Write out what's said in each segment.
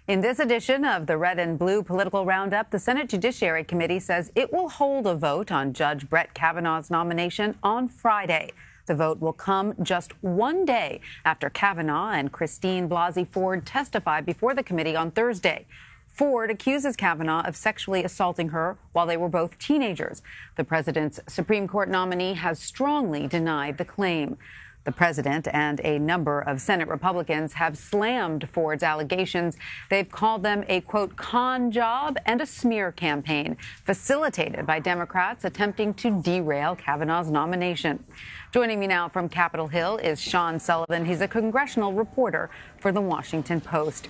In this edition of the Red and Blue Political Roundup, the Senate Judiciary Committee says it will hold a vote on Judge Brett Kavanaugh's nomination on Friday. The vote will come just one day after Kavanaugh and Christine Blasey Ford testify before the committee on Thursday. Ford accuses Kavanaugh of sexually assaulting her while they were both teenagers. The president's Supreme Court nominee has strongly denied the claim. The president and a number of Senate Republicans have slammed Ford's allegations. They've called them a, quote, con job and a smear campaign facilitated by Democrats attempting to derail Kavanaugh's nomination. Joining me now from Capitol Hill is Sean Sullivan. He's a congressional reporter for The Washington Post.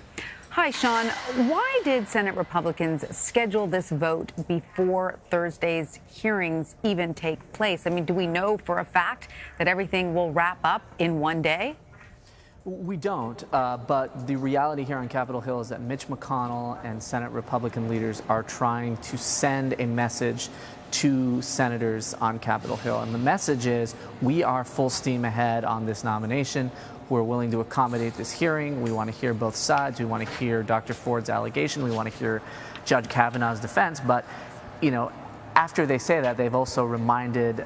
Hi, Sean. Why did Senate Republicans schedule this vote before Thursday's hearings even take place? I mean, do we know for a fact that everything will wrap up in one day? We don't, but the reality here on Capitol Hill is that Mitch McConnell and Senate Republican leaders are trying to send a message to senators on Capitol Hill. And the message is, we are full steam ahead on this nomination. We're willing to accommodate this hearing. We want to hear both sides. We want to hear Dr. Ford's allegation. We want to hear Judge Kavanaugh's defense. But, you know, after they say that, they've also reminded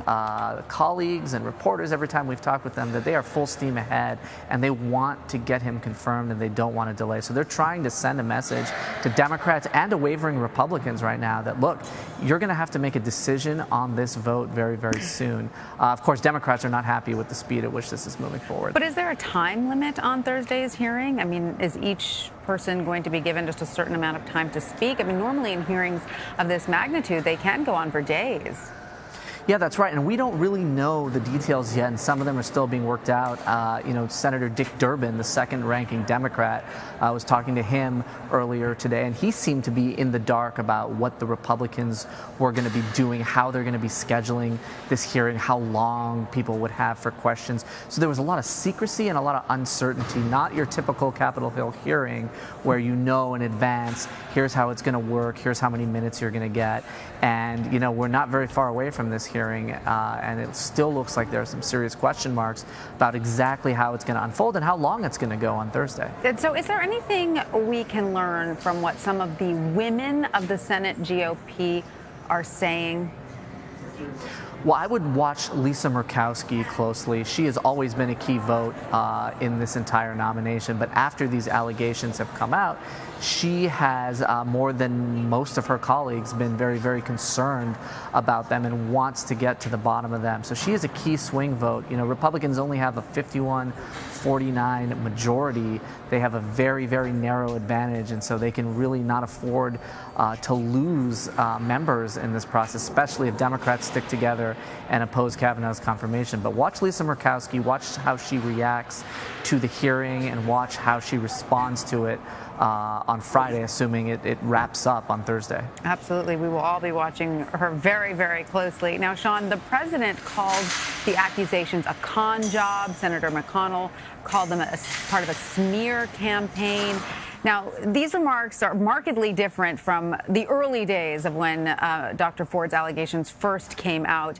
colleagues and reporters every time we've talked with them that they are full steam ahead and they want to get him confirmed and they don't want to delay. So they're trying to send a message to Democrats and to wavering Republicans right now that, look, you're going to have to make a decision on this vote very, very soon. Of course, Democrats are not happy with the speed at which this is moving forward. But is there a time limit on Thursday's hearing? I mean, is each person going to be given just a certain amount of time to speak? I mean, normally in hearings of this magnitude, they can go on for days. Yeah, that's right. And we don't really know the details yet, and some of them are still being worked out. You know, Senator Dick Durbin, the second-ranking Democrat, was talking to him earlier today, and he seemed to be in the dark about what the Republicans were going to be doing, how they're going to be scheduling this hearing, how long people would have for questions. So there was a lot of secrecy and a lot of uncertainty, not your typical Capitol Hill hearing where you know in advance, here's how it's going to work, here's how many minutes you're going to get. And, you know, we're not very far away from this hearing, and it still looks like there are some serious question marks about exactly how it's going to unfold and how long it's going to go on Thursday. And so is there anything we can learn from what some of the women of the Senate GOP are saying? Well, I would watch Lisa Murkowski closely. She has always been a key vote in this entire nomination. But after these allegations have come out, she has, more than most of her colleagues, been very, very concerned about them and wants to get to the bottom of them. So she is a key swing vote. You know, Republicans only have a 51-49 majority. They have a very, very narrow advantage, and so they can really not afford to lose members in this process, especially if Democrats stick together and oppose Kavanaugh's confirmation. But watch Lisa Murkowski, watch how she reacts to the hearing, and watch how she responds to it on Friday, assuming it wraps up on Thursday. Absolutely. We will all be watching her very, very closely. Now, Sean, the president called the accusations a con job. Senator McConnell called them part of a smear campaign. Now, these remarks are markedly different from the early days of when Dr. Ford's allegations first came out.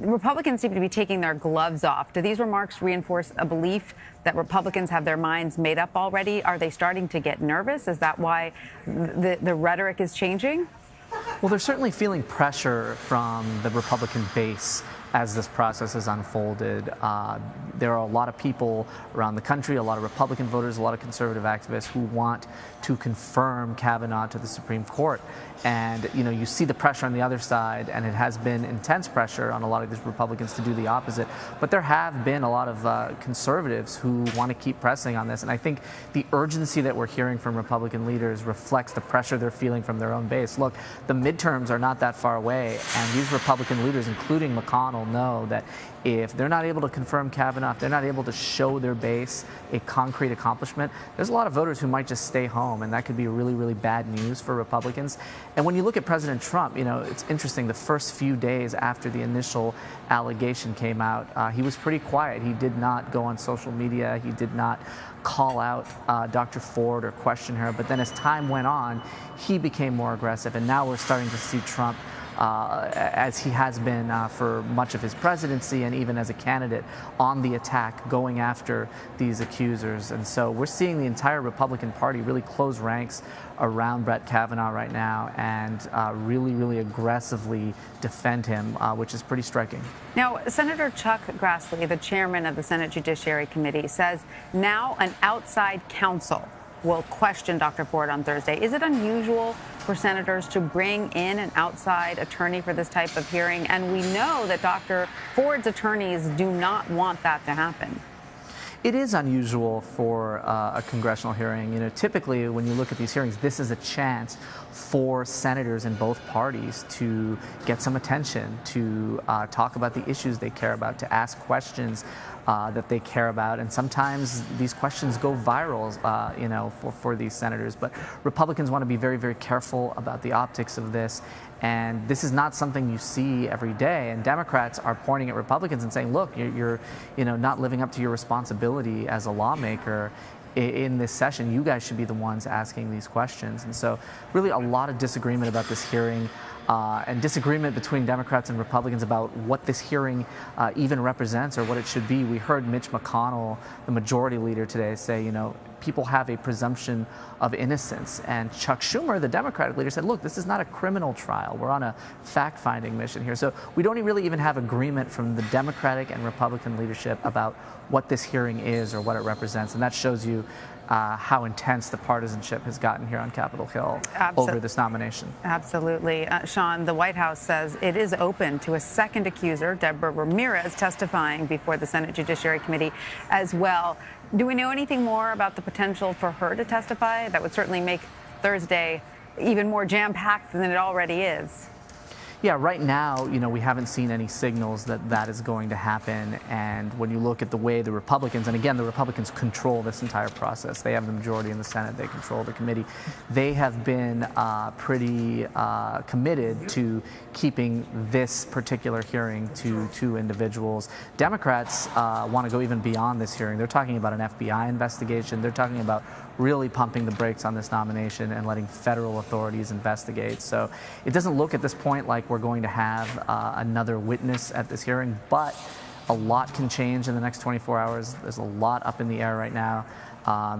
Republicans seem to be taking their gloves off. Do these remarks reinforce a belief that Republicans have their minds made up already? Are they starting to get nervous? Is that why the rhetoric is changing? Well, they're certainly feeling pressure from the Republican base as this process has unfolded. There are a lot of people around the country, a lot of Republican voters, a lot of conservative activists who want to confirm Kavanaugh to the Supreme Court. And, you know, you see the pressure on the other side, and it has been intense pressure on a lot of these Republicans to do the opposite. But there have been a lot of conservatives who want to keep pressing on this. And I think the urgency that we're hearing from Republican leaders reflects the pressure they're feeling from their own base. Look, the midterms are not that far away, and these Republican leaders, including McConnell, know that if they're not able to confirm Kavanaugh, if they're not able to show their base a concrete accomplishment, there's a lot of voters who might just stay home, and that could be really, really bad news for Republicans. And when you look at President Trump, you know, it's interesting, the first few days after the initial allegation came out, he was pretty quiet. He did not go on social media. He did not call out Dr. Ford or question her. But then as time went on, he became more aggressive, and now we're starting to see Trump as he has been for much of his presidency and even as a candidate, on the attack, going after these accusers. And so we're seeing the entire Republican Party really close ranks around Brett Kavanaugh right now and really aggressively defend him, which is pretty striking. Now, Senator Chuck Grassley, the chairman of the Senate Judiciary Committee, says now an outside counsel will question Dr. Ford on Thursday. Is it unusual for senators to bring in an outside attorney for this type of hearing? And we know that Dr. Ford's attorneys do not want that to happen. It is unusual for a congressional hearing. You know, typically when you look at these hearings, this is a chance for senators in both parties to get some attention, to talk about the issues they care about, to ask questions that they care about. And sometimes these questions go viral, you know, for these senators. But Republicans want to be very careful about the optics of this. And this is not something you see every day. And Democrats are pointing at Republicans and saying, look, you're you know, not living up to your responsibility as a lawmaker in this session. You guys should be the ones asking these questions. And so really a lot of disagreement about this hearing. And disagreement between Democrats and Republicans about what this hearing even represents or what it should be. We heard Mitch McConnell, the majority leader today, say, you know, people have a presumption of innocence. And Chuck Schumer, the Democratic leader, said, look, this is not a criminal trial. We're on a fact-finding mission here. So we don't really even have agreement from the Democratic and Republican leadership about what this hearing is or what it represents. And that shows you how intense the partisanship has gotten here on Capitol Hill over this nomination. Absolutely. Sean, the White House says it is open to a second accuser, Deborah Ramirez, testifying before the Senate Judiciary Committee as well. Do we know anything more about the potential for her to testify? That would certainly make Thursday even more jam-packed than it already is. Yeah, right now, you know, we haven't seen any signals that that is going to happen. And when you look at the way the Republicans, and again, the Republicans control this entire process. They have the majority in the Senate. They control the committee. They have been pretty committed to keeping this particular hearing to two individuals. Democrats want to go even beyond this hearing. They're talking about an FBI investigation. They're talking about really pumping the brakes on this nomination and letting federal authorities investigate. So it doesn't look at this point like we're going to have another witness at this hearing, but a lot can change in the next 24 hours. There's a lot up in the air right now.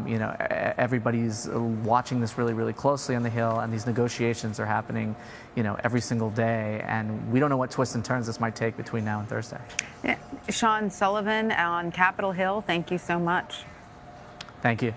You know, everybody's watching this really closely on the Hill, and these negotiations are happening, you know, every single day, and we don't know what twists and turns this might take between now and Thursday. Yeah. Sean Sullivan on Capitol Hill, thank you so much. Thank you.